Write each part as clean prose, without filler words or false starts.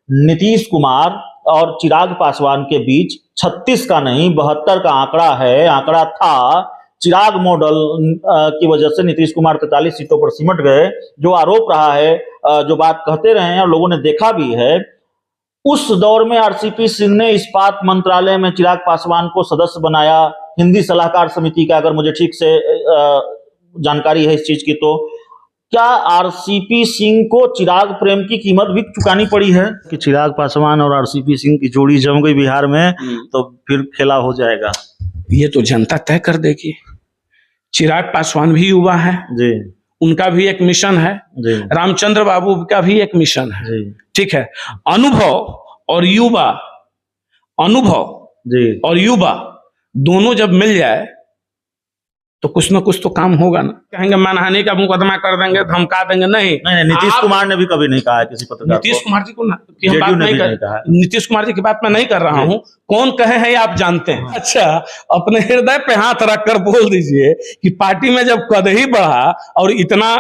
नीतीश कुमार और चिराग पासवान के बीच 36 का नहीं 72 का आंकड़ा था। चिराग मॉडल की वजह से नीतीश कुमार 43 सीटों पर सिमट गए। जो आरोप रहा है, जो बात कहते रहे हैं और लोगों ने देखा भी है, उस दौर में आरसीपी सिंह ने इस्पात मंत्रालय में चिराग पासवान को सदस्य बनाया। हिंदी सलाहकार समिति का, अगर मुझे ठीक से जानकारी है इस चीज की, तो क्या आरसीपी सिंह को चिराग प्रेम की कीमत भी चुकानी पड़ी है कि चिराग पासवान और आरसीपी सिंह की जोड़ी जम गई बिहार में तो फिर खेला हो जाएगा? ये तो जनता तय कर देगी। चिराग पासवान भी युवा है जी, उनका भी एक मिशन है जी, रामचंद्र बाबू का भी एक मिशन है जी, ठीक है। अनुभव और युवा दोनों जब मिल जाए तो कुछ ना कुछ तो काम होगा ना। कहेंगे मानहानि का मुकदमा कर देंगे, धमका देंगे, नहीं। नीतीश कुमार ने भी कभी नहीं कहा है किसी पत्रकार को। नीतीश कुमार जी को नीतीश कुमार जी की बात मैं नहीं कर रहा हूं। कौन कहे हैं आप जानते हैं? अच्छा, अपने हृदय पे हाथ रखकर बोल दीजिए कि पार्टी में जब कद ही बढ़ा और इतना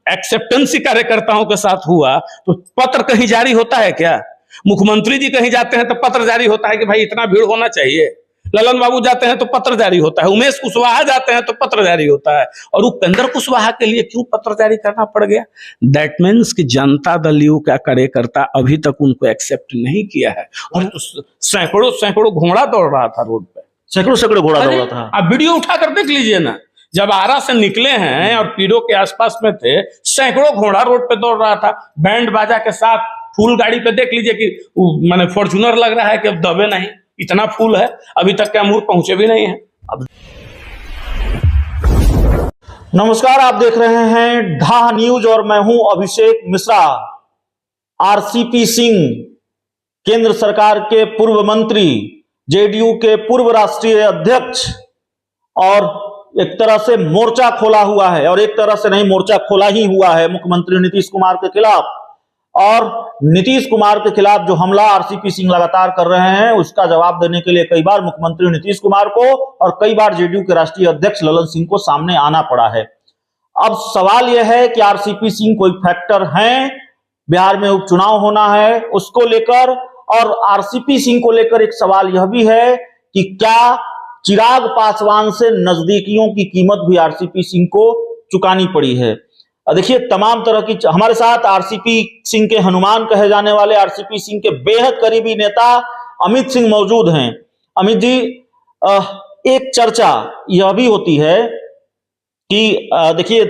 एक्सेप्टेंसी कार्यकर्ताओं के साथ हुआ तो पत्र कहीं जारी होता है क्या? मुख्यमंत्री जी कहीं जाते हैं तो पत्र जारी होता है कि भाई इतना भीड़ होना चाहिए। ललन बाबू जाते हैं तो पत्र जारी होता है। उमेश कुशवाहा जाते हैं तो पत्र जारी होता है। और उपेंद्र कुशवाहा के लिए क्यों पत्र जारी करना पड़ गया? दैट मीन्स कि जनता दल यू का कार्यकर्ता अभी तक उनको एक्सेप्ट नहीं किया है। और तो सैकड़ों घोड़ा दौड़ रहा था रोड पे, सैकड़ों घोड़ा दौड़ रहा था। आप वीडियो उठाकर देख लीजिए ना, जब आरा से निकले हैं और पीरो के आसपास में थे, सैकड़ों घोड़ा रोड पे दौड़ रहा था बैंड बाजा के साथ। फूल गाड़ी पे देख लीजिए कि माने फॉर्च्यूनर लग रहा है कि अब दबे नहीं, इतना फूल है। अभी तक कैमूर पहुंचे भी नहीं है। नमस्कार, आप देख रहे हैं ढाह न्यूज और मैं हूं अभिषेक मिश्रा। आरसीपी सिंह केंद्र सरकार के पूर्व मंत्री, जेडीयू के पूर्व राष्ट्रीय अध्यक्ष, और एक तरह से मोर्चा खोला हुआ है, और एक तरह से नहीं, मोर्चा खोला ही हुआ है मुख्यमंत्री नीतीश कुमार के खिलाफ। और नीतीश कुमार के खिलाफ जो हमला आरसीपी सिंह लगातार कर रहे हैं उसका जवाब देने के लिए कई बार मुख्यमंत्री नीतीश कुमार को और कई बार जेडीयू के राष्ट्रीय अध्यक्ष ललन सिंह को सामने आना पड़ा है। अब सवाल यह है कि आरसीपी सिंह कोई फैक्टर हैं? बिहार में उपचुनाव होना है उसको लेकर, और आरसीपी सिंह को लेकर एक सवाल यह भी है कि क्या चिराग पासवान से नजदीकियों की कीमत भी आरसीपी सिंह को चुकानी पड़ी है? देखिए, तमाम तरह की हमारे साथ आरसीपी सिंह के हनुमान कहे जाने वाले आरसीपी सिंह के बेहद करीबी नेता अमित सिंह मौजूद हैं। अमित जी, एक चर्चा यह भी होती है कि देखिए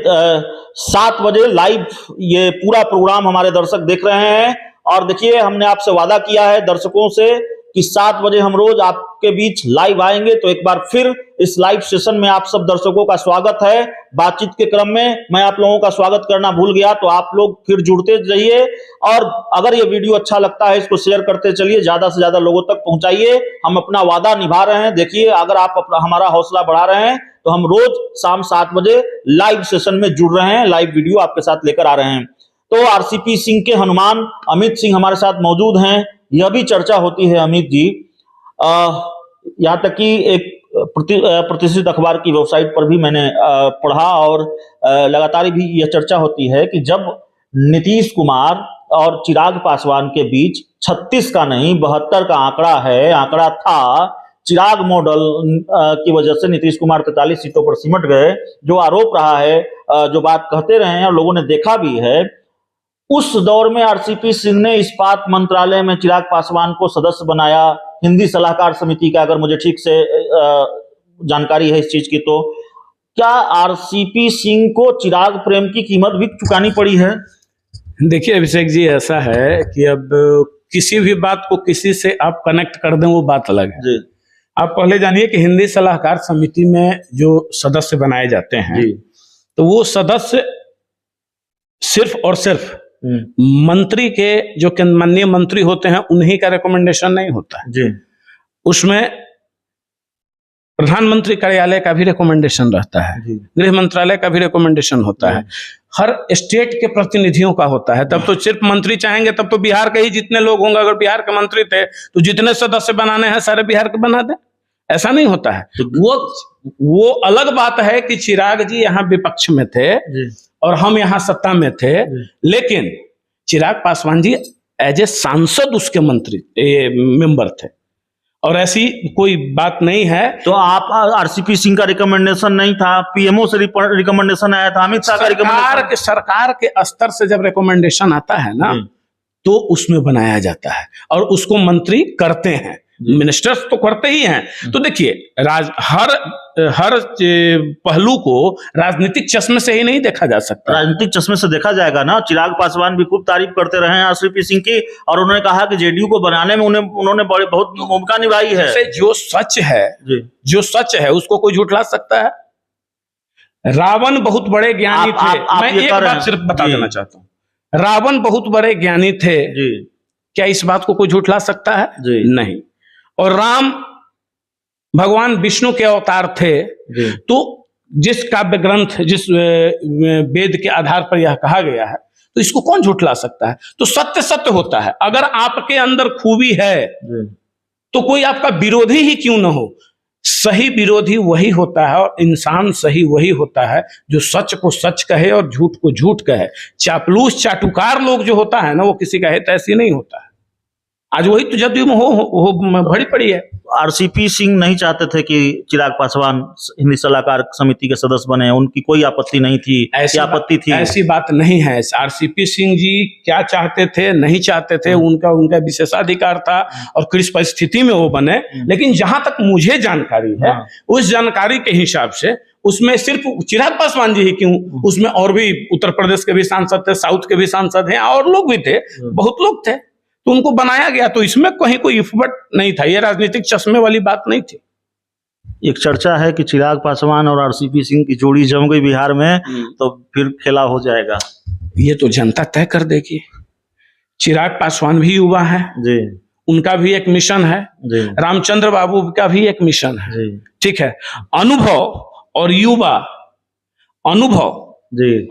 7 बजे लाइव ये पूरा प्रोग्राम हमारे दर्शक देख रहे हैं, और देखिए हमने आपसे वादा किया है दर्शकों से कि 7 बजे हम रोज आपके बीच लाइव आएंगे। तो एक बार फिर इस लाइव सेशन में आप सब दर्शकों का स्वागत है। बातचीत के क्रम में मैं आप लोगों का स्वागत करना भूल गया, तो आप लोग फिर जुड़ते जाइए, और अगर ये वीडियो अच्छा लगता है इसको शेयर करते चलिए, ज्यादा से ज्यादा लोगों तक पहुंचाइए। हम अपना वादा निभा रहे हैं। देखिए, अगर आप हमारा हौसला बढ़ा रहे हैं तो हम रोज शाम 7 बजे लाइव सेशन में जुड़ रहे हैं, लाइव वीडियो आपके साथ लेकर आ रहे हैं। तो आरसीपी सिंह के हनुमान अमित सिंह हमारे साथ मौजूद हैं। यह भी चर्चा होती है अमित जी, यहाँ तक कि एक प्रतिष्ठित अखबार की वेबसाइट पर भी मैंने पढ़ा, और लगातार भी यह चर्चा होती है कि जब नीतीश कुमार और चिराग पासवान के बीच 36 का नहीं 72 का आंकड़ा था। चिराग मॉडल की वजह से नीतीश कुमार 43 सीटों पर सिमट गए। जो आरोप रहा है, जो बात कहते रहे हैं और लोगों ने देखा भी है, उस दौर में आरसीपी सिंह ने इस्पात मंत्रालय में चिराग पासवान को सदस्य बनाया। हिंदी सलाहकार समिति का, अगर मुझे ठीक से जानकारी है इस चीज की, तो क्या आरसीपी सिंह को चिराग प्रेम की कीमत भी चुकानी पड़ी है? देखिए अभिषेक जी, ऐसा है कि अब किसी भी बात को किसी से आप कनेक्ट कर दें वो बात अलग है जी। आप पहले जानिए कि हिंदी सलाहकार समिति में जो सदस्य बनाए जाते हैं जी, तो वो सदस्य सिर्फ और सिर्फ मंत्री के, जो माननीय मंत्री होते हैं, उन्हीं का रिकमेंडेशन नहीं होता है जी। उसमें प्रधानमंत्री कार्यालय का भी रिकमेंडेशन रहता है, गृह मंत्रालय का भी रिकमेंडेशन होता है, हर स्टेट के प्रतिनिधियों का होता है। तब तो सिर्फ मंत्री चाहेंगे तब तो बिहार के ही जितने लोग होंगे, अगर बिहार के मंत्री थे तो जितने सदस्य बनाने हैं सारे बिहार के बना दें, ऐसा नहीं होता है। वो अलग बात है कि चिराग जी यहाँ विपक्ष में थे और हम यहाँ सत्ता में थे, लेकिन चिराग पासवान जी एज ए सांसद उसके मंत्री मेंबर थे, और ऐसी कोई बात नहीं है। तो आप आरसीपी सिंह का रिकमेंडेशन नहीं था, पीएमओ से रिकमेंडेशन आया था, अमित शाह का रिकमेंडेशन। सरकार के स्तर से जब रिकमेंडेशन आता है ना तो उसमें बनाया जाता है और उसको मंत्री करते हैं, मिनिस्टर्स तो करते ही हैं। तो देखिए हर पहलू को राजनीतिक चश्मे से ही नहीं देखा जा सकता। राजनीतिक चश्मे से देखा जाएगा ना। चिराग पासवान भी खूब तारीफ करते रहे हैं आरसीपी सिंह की, और उन्होंने कहा कि जेडीयू को बनाने में उन्होंने बहुत भूमिका निभाई है। जो सच है उसको कोई झूठला सकता है? रावण बहुत बड़े ज्ञानी थे। मैं एक बात सिर्फ बता देना चाहता हूँ, रावण बहुत बड़े ज्ञानी थे जी। क्या इस बात को कोई झूठला सकता है? नहीं। और राम भगवान विष्णु के अवतार थे। तो जिस काव्य ग्रंथ, जिस वेद के आधार पर यह कहा गया है, तो इसको कौन झूठला सकता है? तो सत्य सत्य होता है। अगर आपके अंदर खूबी है तो कोई आपका विरोधी ही क्यों ना हो। सही विरोधी वही होता है और इंसान सही वही होता है जो सच को सच कहे और झूठ को झूठ कहे। चापलूस चाटुकार लोग जो होता है ना, वो किसी का हित ऐसी नहीं होता है। आज वही तो जदयू में हो भरी पड़ी है। आरसीपी सिंह नहीं चाहते थे कि चिराग पासवान हिंदी सलाहकार समिति के सदस्य बने, उनकी कोई आपत्ति नहीं थी। ऐसी आपत्ति थी? ऐसी बात नहीं है। आरसीपी सिंह जी क्या चाहते थे, नहीं चाहते थे, उनका विशेषाधिकार था और किस परिस्थिति में वो बने। लेकिन जहां तक मुझे जानकारी है, उस जानकारी के हिसाब से उसमें सिर्फ चिराग पासवान जी ही क्यों, उसमें और भी उत्तर प्रदेश के भी सांसद थे, साउथ के भी सांसद हैं, और लोग भी थे, बहुत लोग थे, तो उनको बनाया गया। तो इसमें कहीं कोई इफबट नहीं था, ये राजनीतिक चश्मे वाली बात नहीं थी। एक चर्चा है कि चिराग पासवान और आरसीपी सिंह की जोड़ी जम गई बिहार में तो फिर खेला हो जाएगा। ये तो जनता तय कर देगी। चिराग पासवान भी युवा है जी, उनका भी एक मिशन है जी। रामचंद्र बाबू का भी एक मिशन है जी। ठीक है। अनुभव और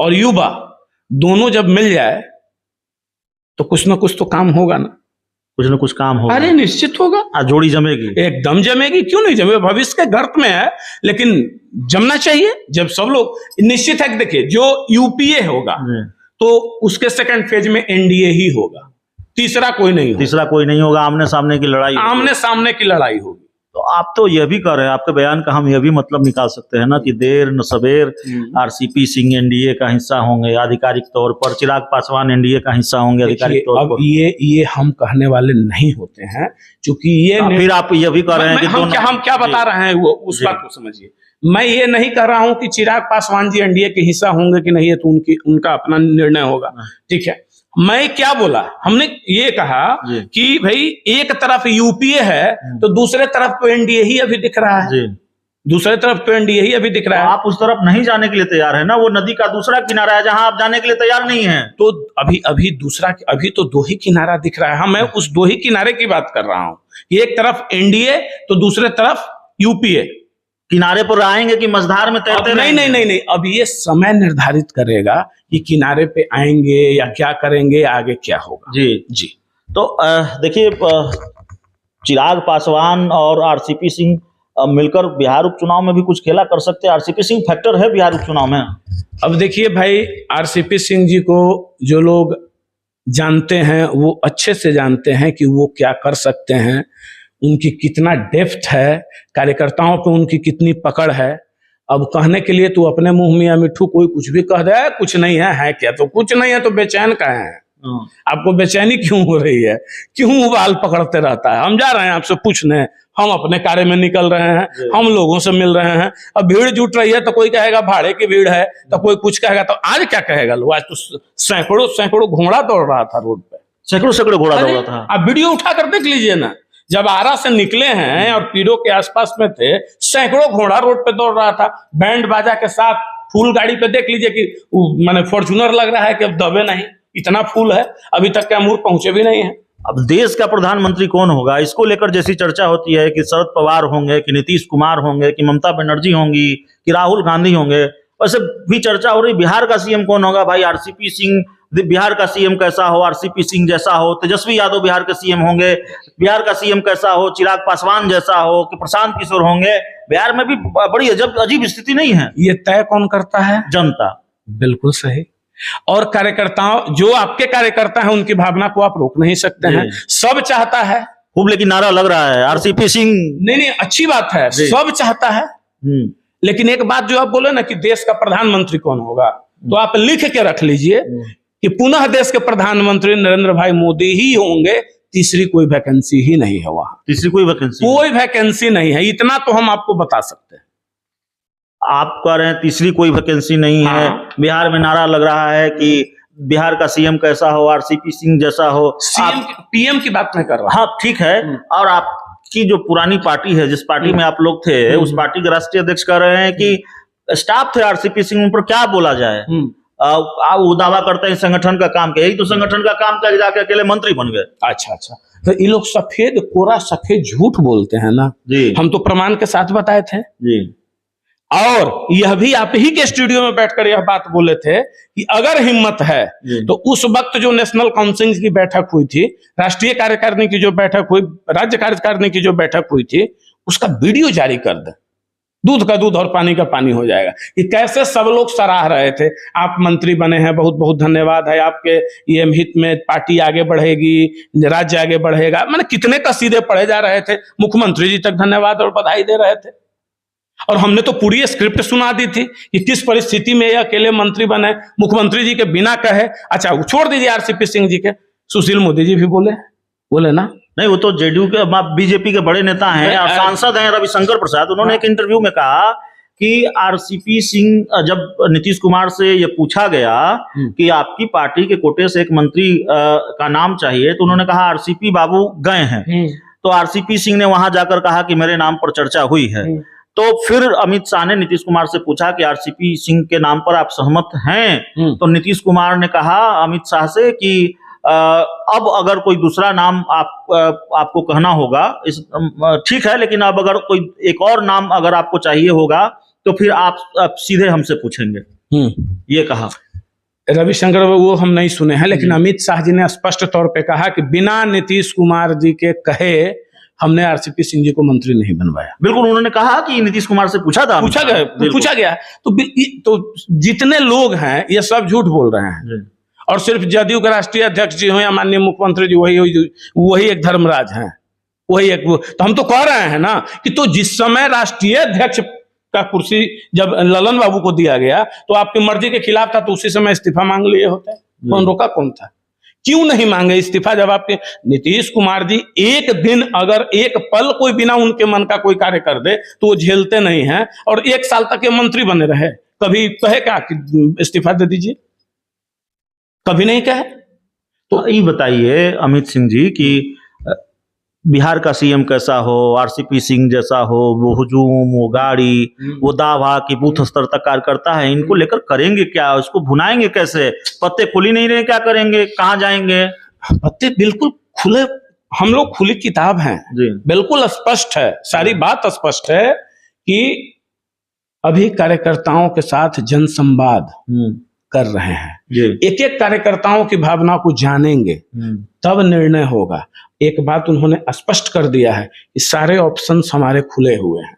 युवा दोनों जब मिल जाए तो कुछ ना कुछ तो काम होगा ना, कुछ ना कुछ काम होगा। अरे निश्चित होगा, जोड़ी जमेगी, एकदम जमेगी। क्यों नहीं जमे? भविष्य के गर्त में है, लेकिन जमना चाहिए। जब सब लोग निश्चित है, देखिए जो यूपीए होगा तो उसके सेकंड फेज में एनडीए ही होगा, तीसरा कोई नहीं होगा। आमने सामने की लड़ाई होगी। तो आप तो यह भी कह रहे हैं, आपके बयान का हम यह भी मतलब निकाल सकते हैं ना कि देर न सवेर आरसीपी सिंह एनडीए का हिस्सा होंगे आधिकारिक तौर पर, चिराग पासवान एनडीए का हिस्सा होंगे आधिकारिक तौर पर। ये हम कहने वाले नहीं होते हैं, क्योंकि ये फिर आप यह भी कह रहे हैं कि हम क्या बता रहे हैं वो उस बात को समझिए। मैं ये नहीं कह रहा हूं कि चिराग पासवान जी एनडीए के हिस्सा होंगे कि नहीं, है तो उनका अपना निर्णय होगा। ठीक है। मैं क्या बोला, हमने ये कहा कि भाई एक तरफ यूपीए है तो दूसरे तरफ तो एनडीए ही अभी दिख रहा है, दूसरे तरफ तो एनडीए ही अभी दिख रहा है। आप उस तरफ नहीं जाने के लिए तैयार है ना, वो नदी का दूसरा किनारा है जहां आप जाने के लिए तैयार नहीं है। तो अभी तो दो ही किनारा दिख रहा है। हाँ, मैं उस दो ही किनारे की बात कर रहा हूं कि एक तरफ एनडीए तो दूसरे तरफ यूपीए। किनारे पर आएंगे कि मझधार में तैरते रहेंगे? नहीं। अब ये समय निर्धारित करेगा कि किनारे पे आएंगे या क्या करेंगे, आगे क्या होगा। जी। तो देखिए, चिराग पासवान और आरसीपी सिंह मिलकर बिहार उपचुनाव में भी कुछ खेला कर सकते हैं। आरसीपी सिंह फैक्टर है बिहार उपचुनाव में। अब देखिए भाई, आरसीपी सिंह जी को जो लोग जानते हैं वो अच्छे से जानते हैं कि वो क्या कर सकते हैं, उनकी कितना डेप्थ है, कार्यकर्ताओं पे उनकी कितनी पकड़ है। अब कहने के लिए तू अपने मुंह में या मिठू कोई कुछ भी कह दे, कुछ नहीं है क्या? तो कुछ नहीं है तो बेचैन कहे हैं? आपको बेचैनी क्यों हो रही है? क्यों बाल पकड़ते रहता है? हम जा रहे हैं आपसे पूछने, हम अपने कार्य में निकल रहे हैं, हम लोगों से मिल रहे हैं। अब भीड़ जुट रही है तो कोई कहेगा भाड़े की भीड़ है, तो कोई कुछ कहेगा। तो आज क्या कहेगा लोग? आज तो सैकड़ों घोड़ा दौड़ रहा था रोड पे, सैकड़ों घोड़ा दौड़ रहा था। आप वीडियो उठा कर देख लीजिए ना, जब आरा से निकले हैं और पीरो के आसपास में थे, सैकड़ों घोड़ा रोड पे दौड़ रहा था, बैंड बाजा के साथ। फूल गाड़ी पे देख लीजिए कि माने फॉर्च्यूनर लग रहा है कि अब दबे नहीं, इतना फूल है, अभी तक कैमूर पहुंचे भी नहीं है। अब देश का प्रधानमंत्री कौन होगा, इसको लेकर जैसी चर्चा होती है कि शरद पवार होंगे, कि नीतीश कुमार होंगे, कि ममता बनर्जी होंगी, कि राहुल गांधी होंगे, वैसे भी चर्चा हो रही बिहार का सीएम कौन होगा। भाई आरसीपी सिंह बिहार का सीएम कैसा हो, आरसीपी सिंह जैसा हो, तेजस्वी यादव बिहार के सीएम होंगे, बिहार का सीएम कैसा हो, चिराग पासवान जैसा हो, कि प्रशांत किशोर होंगे। बिहार में भी बड़ी अजीब स्थिति नहीं है। ये तय कौन करता है? जनता। बिल्कुल सही। और कार्यकर्ताओं, जो आपके कार्यकर्ता हैं उनकी भावना को आप रोक नहीं सकते हैं। सब चाहता है खूब, लेकिन नारा लग रहा है आरसीपी सिंह। नहीं, अच्छी बात है, सब चाहता है। लेकिन एक बात जो आप बोले ना कि देश का प्रधानमंत्री कौन होगा, तो आप लिख के रख लीजिए कि पुनः देश के प्रधानमंत्री नरेंद्र भाई मोदी ही होंगे। तीसरी कोई वैकेंसी ही नहीं है वहां, तीसरी कोई वैकेंसी नहीं है, इतना तो हम आपको बता सकते हैं। आप कह रहे हैं तीसरी कोई वैकेंसी नहीं है। बिहार में नारा लग रहा है कि बिहार का सीएम कैसा हो, आरसीपी सिंह जैसा हो। सीएम पीएम की बात नहीं कर रहा। हाँ ठीक है, और आपकी जो पुरानी पार्टी है, जिस पार्टी में आप लोग थे, उस पार्टी के राष्ट्रीय अध्यक्ष कह रहे हैं कि स्टाफ थे आरसीपी सिंह, उन पर क्या बोला जाए। वो दावा करते हैं संगठन का काम किया, यही तो संगठन का काम किया, जाके अकेले मंत्री बन गए। अच्छा, तो ये लोग सफेद कोरा सफेद झूठ बोलते हैं ना जी। हम तो प्रमाण के साथ बताए थे जी। और यह भी आप ही के स्टूडियो में बैठकर यह बात बोले थे कि अगर हिम्मत है तो उस वक्त जो नेशनल काउंसिल की बैठक हुई थी, राष्ट्रीय कार्यकारिणी की जो बैठक हुई, राज्य कार्यकारिणी की जो बैठक हुई थी, उसका वीडियो जारी कर दे। दूध का दूध और पानी का पानी हो जाएगा। कि कैसे सब लोग सराह रहे थे, आप मंत्री बने हैं, बहुत बहुत धन्यवाद है आपके, ये हित में पार्टी आगे बढ़ेगी, राज्य आगे बढ़ेगा। मैंने कितने कसीदे पढ़े जा रहे थे, मुख्यमंत्री जी तक धन्यवाद और बधाई दे रहे थे। और हमने तो पूरी स्क्रिप्ट सुना दी थी कि किस परिस्थिति में ये अकेले मंत्री बने, मुख्यमंत्री जी के बिना कहे। अच्छा, छोड़ दीजिए आरसीपी सिंह जी के, सुशील मोदी जी भी बोले ना। नहीं, वो तो जेडीयू के, बीजेपी के बड़े नेता हैं और सांसद हैं, रविशंकर प्रसाद। उन्होंने एक इंटरव्यू में कहा कि आरसीपी सिंह, जब नीतीश कुमार से ये पूछा गया कि आपकी पार्टी के कोटे से एक मंत्री का नाम चाहिए, तो उन्होंने कहा आरसीपी बाबू गए हैं। तो आरसीपी सिंह ने वहां जाकर कहा कि मेरे नाम पर चर्चा हुई है। तो फिर अमित शाह ने नीतीश कुमार से पूछा कि आरसीपी सिंह के नाम पर आप सहमत हैं? तो नीतीश कुमार ने कहा अमित शाह से कि अब अगर कोई दूसरा नाम आपको कहना होगा, ठीक है, लेकिन अब अगर कोई एक और नाम अगर आपको चाहिए होगा तो फिर आप सीधे हमसे पूछेंगे, ये कहा। रविशंकर वो हम नहीं सुने हैं, लेकिन अमित शाह जी ने स्पष्ट तौर पे कहा कि बिना नीतीश कुमार जी के कहे हमने आरसीपी सिंह जी को मंत्री नहीं बनवाया। बिल्कुल, उन्होंने कहा कि नीतीश कुमार से पूछा गया। तो जितने लोग हैं ये सब झूठ बोल रहे हैं, और सिर्फ जदयू के राष्ट्रीय अध्यक्ष जी हो या माननीय मुख्यमंत्री जी वही एक धर्मराज हैं, वही एक। तो हम तो कह रहे हैं ना कि तो जिस समय राष्ट्रीय अध्यक्ष का कुर्सी जब ललन बाबू को दिया गया तो आपकी मर्जी के खिलाफ था, तो उसी समय इस्तीफा मांग लिए होते। कौन रोका, कौन था? क्यों नहीं मांगे इस्तीफा? जब आपके नीतीश कुमार जी एक दिन अगर एक पल कोई बिना उनके मन का कोई कार्य कर दे तो वो झेलते नहीं हैं, और 1 साल तक ये मंत्री बने रहे। कभी कहे क्या कि इस्तीफा दे दीजिए? कभी नहीं कहे। तो ये बताइए अमित सिंह जी कि बिहार का सीएम कैसा हो, आरसीपी सिंह जैसा हो, वो हुजूम, वो गाड़ी, वो दावा कि बूथ स्तर तक कार्यकर्ता है, इनको लेकर करेंगे क्या? उसको भुनाएंगे कैसे? पत्ते खुल ही नहीं रहे, क्या करेंगे, कहाँ जाएंगे? पत्ते बिल्कुल खुले, हम लोग खुली किताब हैं, बिल्कुल स्पष्ट है, सारी बात स्पष्ट है कि अभी कार्यकर्ताओं के साथ जनसंवाद कर रहे हैं। एक एक कार्यकर्ताओं की भावना को जानेंगे, तब निर्णय होगा। एक बात उन्होंने स्पष्ट कर दिया है कि सारे ऑप्शंस हमारे खुले हुए हैं।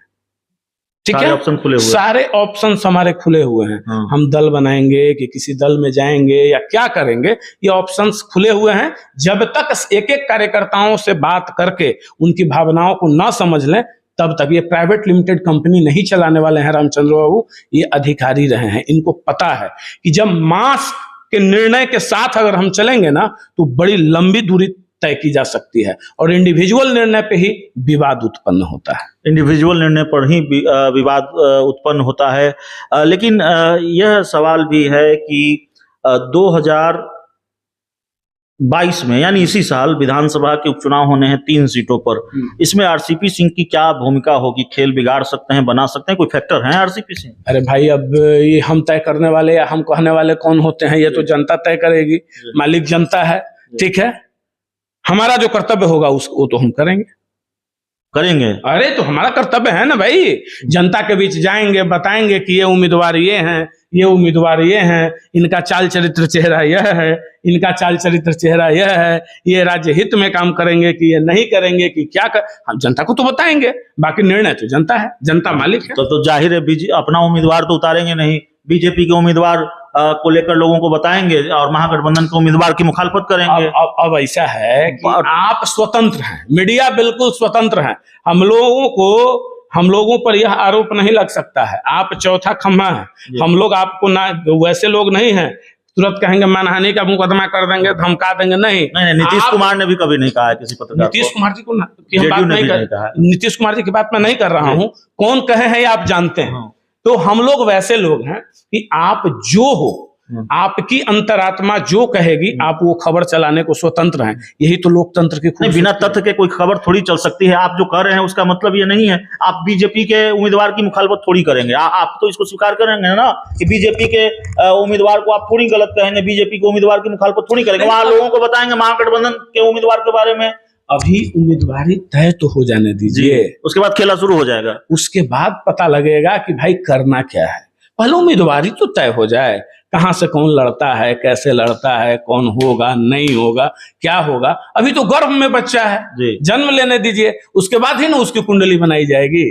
ठीक है, ऑप्शन खुले हुए, सारे ऑप्शंस हमारे खुले हुए हैं। हम दल बनाएंगे कि किसी दल में जाएंगे या क्या करेंगे, ये ऑप्शंस खुले हुए हैं। जब तक एक एक कार्यकर्ताओं से बात करके उनकी भावनाओं को ना समझ लें, तब तक। ये प्राइवेट लिमिटेड कंपनी नहीं चलाने वाले हैं रामचंद्र बाबू, ये अधिकारी रहे हैं। इनको पता है कि जब मास के निर्णय के साथ अगर हम चलेंगे ना तो बड़ी लंबी दूरी तय की जा सकती है, और इंडिविजुअल निर्णय पे ही विवाद उत्पन्न होता है। इंडिविजुअल निर्णय पर ही विवाद उत्पन्न होता है। लेकिन यह सवाल भी है कि 2022 में, यानी इसी साल विधानसभा के उपचुनाव होने हैं 3 सीटों पर। इसमें आरसीपी सिंह की क्या भूमिका होगी? खेल बिगाड़ सकते हैं, बना सकते हैं? कोई फैक्टर है आरसीपी सिंह? अरे भाई, अब ये हम तय करने वाले या हम कहने वाले कौन होते हैं? ये तो जनता तय करेगी, मालिक जनता है। ठीक है, हमारा जो कर्तव्य होगा उसको तो हम करेंगे। अरे तो हमारा कर्तव्य है ना भाई, जनता के बीच जाएंगे, बताएंगे कि ये उम्मीदवार ये हैं, ये उम्मीदवार ये हैं, इनका चाल चरित्र चेहरा यह है, इनका चाल चरित्र चेहरा यह है, ये राज्य हित में काम करेंगे कि ये नहीं करेंगे, कि क्या हम जनता को तो बताएंगे। बाकी निर्णय तो जनता है, जनता मालिक है। तो जाहिर है अपना उम्मीदवार तो उतारेंगे नहीं, बीजेपी के उम्मीदवार को लेकर लोगों को बताएंगे और महागठबंधन के उम्मीदवार की मुखालफत करेंगे। अब ऐसा है कि आप स्वतंत्र हैं, मीडिया बिल्कुल स्वतंत्र है। हम लोगों पर यह आरोप नहीं लग सकता है, आप चौथा खम्भा है। हम लोग आपको ना, वैसे लोग नहीं है तुरंत कहेंगे मानहानि का मुकदमा कर देंगे, धमका देंगे। नहीं, नीतीश कुमार ने भी कभी नहीं कहा है किसी पत्रकार को। नीतीश कुमार जी को नीतीश कुमार जी की बात मैं नहीं कर रहा हूँ, कौन कहे हैं आप जानते हैं। तो हम लोग वैसे लोग हैं कि आप जो हो, आपकी अंतरात्मा जो कहेगी आप वो खबर चलाने को स्वतंत्र हैं। यही तो लोकतंत्र की खूबसूरती है। बिना तथ्य के कोई खबर थोड़ी चल सकती है। आप जो कह रहे हैं उसका मतलब ये नहीं है आप बीजेपी के उम्मीदवार की मुखालफत थोड़ी करेंगे। आप तो इसको स्वीकार करेंगे ना कि बीजेपी के उम्मीदवार को आप थोड़ी गलत कहेंगे, बीजेपी के उम्मीदवार की मुखालफत थोड़ी करेंगे। वहां लोगों को बताएंगे महागठबंधन के उम्मीदवार के बारे में। अभी उम्मीदवारी तय तो हो जाने दीजिए, उसके बाद खेला शुरू हो जाएगा। उसके बाद पता लगेगा कि भाई करना क्या है। पहले उम्मीदवारी तो तय हो जाए, कहां से कौन लड़ता है, कैसे लड़ता है, कौन होगा नहीं होगा, क्या होगा। अभी तो गर्भ में बच्चा है, जन्म लेने दीजिए, उसके बाद ही ना उसकी कुंडली बनाई जाएगी।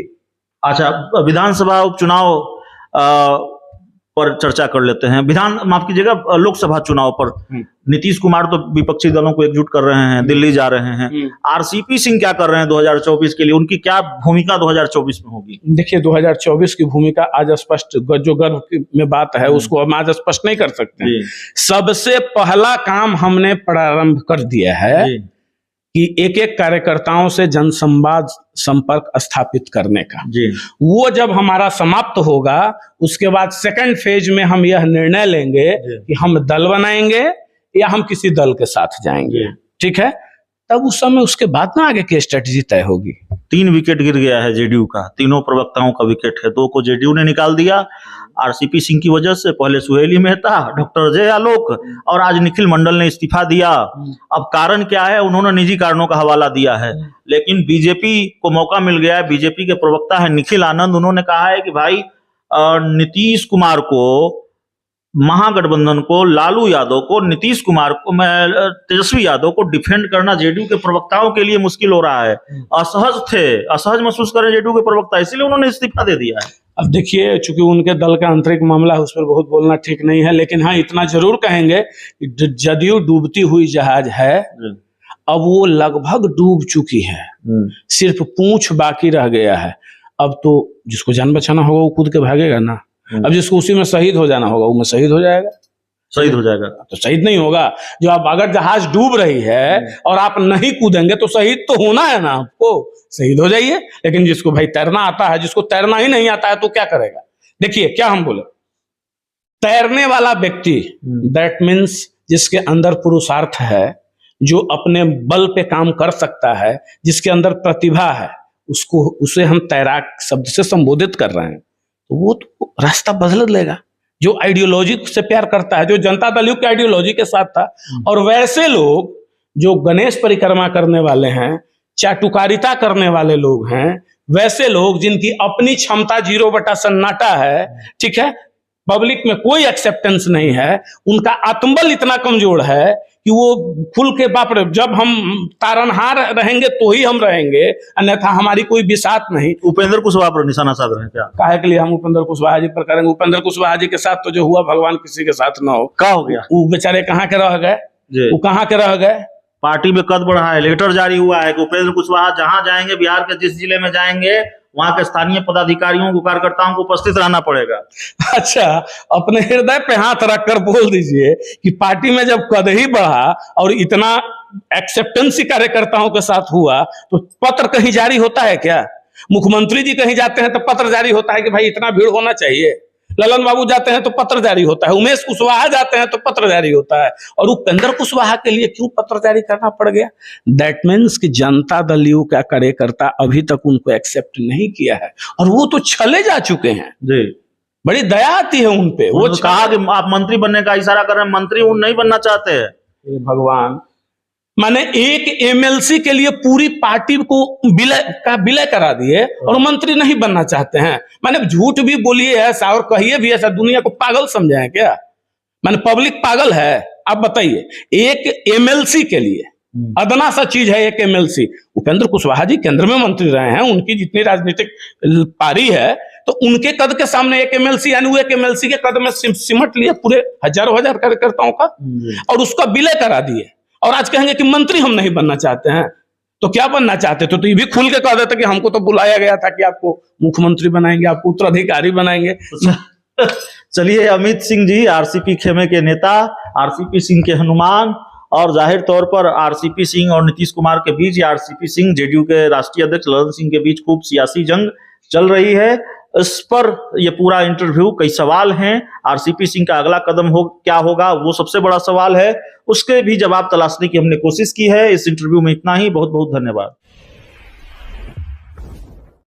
अच्छा, विधानसभा उपचुनाव पर चर्चा कर लेते हैं। माफ कीजिएगा, लोकसभा चुनाव पर नीतीश कुमार तो विपक्षी दलों को एकजुट कर रहे हैं, दिल्ली जा रहे हैं। आरसीपी सिंह क्या कर रहे हैं 2024 के लिए, उनकी क्या भूमिका 2024 में होगी? देखिए 2024 की भूमिका आज स्पष्ट, जो गर्व में बात है उसको हम आज स्पष्ट नहीं कर सकते। सबसे पहला काम हमने प्रारंभ कर दिया है कि एक एक कार्यकर्ताओं से जनसंवाद संपर्क स्थापित करने का। वो जब हमारा समाप्त होगा उसके बाद सेकंड फेज में हम यह निर्णय लेंगे कि हम दल बनाएंगे या हम किसी दल के साथ जाएंगे। ठीक है, तब उस समय उसके बाद ना आगे की स्ट्रेटजी तय होगी। 3 विकेट गिर गया है जेडीयू का, तीनों प्रवक्ताओं का विकेट है, 2 को जेडीयू ने निकाल दिया आरसीपी सिंह की वजह से। पहले सुहेली मेहता, डॉक्टर जय आलोक और आज निखिल मंडल ने इस्तीफा दिया। अब कारण क्या है, उन्होंने निजी कारणों का हवाला दिया है, लेकिन बीजेपी को मौका मिल गया है। बीजेपी के प्रवक्ता है निखिल आनंद, उन्होंने कहा है कि भाई नीतीश कुमार को, महागठबंधन को, लालू यादव को, नीतीश कुमार को, तेजस्वी यादव को डिफेंड करना जेडीयू के प्रवक्ताओं के लिए मुश्किल हो रहा है। असहज महसूस कर रहे जेडीयू के प्रवक्ता, इसलिए उन्होंने इस्तीफा दे दिया है। अब देखिए, चूंकि उनके दल का आंतरिक मामला है उस पर बहुत बोलना ठीक नहीं है, लेकिन हाँ इतना जरूर कहेंगे कि जदयू डूबती हुई जहाज है, अब वो लगभग डूब चुकी है, सिर्फ पूंछ बाकी रह गया है। अब तो जिसको जान बचाना होगा वो कूद के भागेगा ना। अब जिसको उसी में शहीद हो जाना होगा वो में शहीद हो जाएगा। शहीद हो जाएगा तो शहीद नहीं होगा। जो आप, अगर जहाज डूब रही है और आप नहीं कूदेंगे तो शहीद तो होना है ना आपको, शहीद हो जाइए। लेकिन जिसको भाई तैरना आता है, जिसको तैरना ही नहीं आता है तो क्या करेगा? देखिए क्या हम बोले, तैरने वाला व्यक्ति दैट मीन्स जिसके अंदर पुरुषार्थ है, जो अपने बल पे काम कर सकता है, जिसके अंदर प्रतिभा है, उसे हम तैराक शब्द से संबोधित कर रहे हैं, तो वो तो रास्ता बदल लेगा। जो आइडियोलॉजी से प्यार करता है, जो जनता दल की आइडियोलॉजी के साथ था, और वैसे लोग जो गणेश परिक्रमा करने वाले हैं, चाटुकारिता करने वाले लोग हैं, वैसे लोग जिनकी अपनी क्षमता 0/सन्नाटा है, ठीक है, पब्लिक में कोई एक्सेप्टेंस नहीं है, उनका आत्मबल इतना कमजोर है कि वो खुल के बाप रे, जब हम तारनहार रहेंगे तो ही हम रहेंगे, अन्यथा हमारी कोई बिसात नहीं। उपेंद्र कुशवाहा पर निशाना साध रहे हैं क्या? काहे के लिए हम उपेंद्र कुशवाहा जी पर करेंगे? उपेंद्र कुशवाहा जी के साथ तो जो हुआ भगवान किसी के साथ ना हो। क्या हो गया? वो बेचारे कहाँ के रह गए, वो कहाँ के रह गए? पार्टी में कद बढ़ा है, लेटर जारी हुआ है कि उपेंद्र कुशवाहा जहां जाएंगे, बिहार के जिस जिले में जाएंगे, वहां के स्थानीय पदाधिकारियों को, कार्यकर्ताओं को उपस्थित रहना पड़ेगा। अच्छा, अपने हृदय पे हाथ रखकर बोल दीजिए कि पार्टी में जब कद ही बढ़ा और इतना एक्सेप्टेंस कार्यकर्ताओं के साथ हुआ तो पत्र कहीं जारी होता है क्या? मुख्यमंत्री जी कहीं जाते हैं तो पत्र जारी होता है कि भाई इतना भीड़ होना चाहिए। ललन बाबू जाते हैं तो पत्र जारी होता है। उमेश कुशवाहा जाते हैं तो पत्र जारी होता है। और उपेंद्र कुशवाहा के लिए क्यों पत्र जारी करना पड़ गया? दैट मीन्स कि जनता दल यू का कार्यकर्ता अभी तक उनको एक्सेप्ट नहीं किया है, और वो तो चले जा चुके हैं जी। बड़ी दया आती है उन पे। वो कहा कि आप मंत्री बनने का इशारा कर रहे हैं, मंत्री वो नहीं बनना चाहते हैं। भगवान, माने एक एमएलसी के लिए पूरी पार्टी को विलय करा दिए और मंत्री नहीं बनना चाहते हैं। माने झूठ भी बोलिए ऐसा और कहिए भी ऐसा, दुनिया को पागल समझाएं क्या? माने पब्लिक पागल है? आप बताइए, एक एमएलसी के लिए अदना सा चीज है एक एमएलसी। उपेंद्र कुशवाहा जी केंद्र में मंत्री रहे हैं, उनकी जितनी राजनीतिक पारी है, तो उनके कद के सामने एक एमएलसी यानी वो एक एमएलसी के कद में सिमट लिए पूरे हजारों हजार कार्यकर्ताओं का और उसका विलय करा दिए। और आज कहेंगे कि मंत्री हम नहीं बनना चाहते हैं, तो क्या बनना चाहते थे? तो ये भी खुल के कह देते कि हमको तो बुलाया गया था कि आपको मुख्यमंत्री बनाएंगे, आपको उत्तराधिकारी बनाएंगे। चलिए, अमित सिंह जी आरसीपी खेमे के नेता, आरसीपी सिंह के हनुमान, और जाहिर तौर पर आरसीपी सिंह और नीतीश कुमार के बीच या आरसीपी सिंह जेडीयू के राष्ट्रीय अध्यक्ष ललन सिंह के बीच खूब सियासी जंग चल रही है। इस पर यह पूरा इंटरव्यू, कई सवाल हैं। आरसीपी सिंह का अगला कदम क्या होगा, वो सबसे बड़ा सवाल है। उसके भी जवाब तलाशने की हमने कोशिश की है। इस इंटरव्यू में इतना ही। बहुत बहुत धन्यवाद।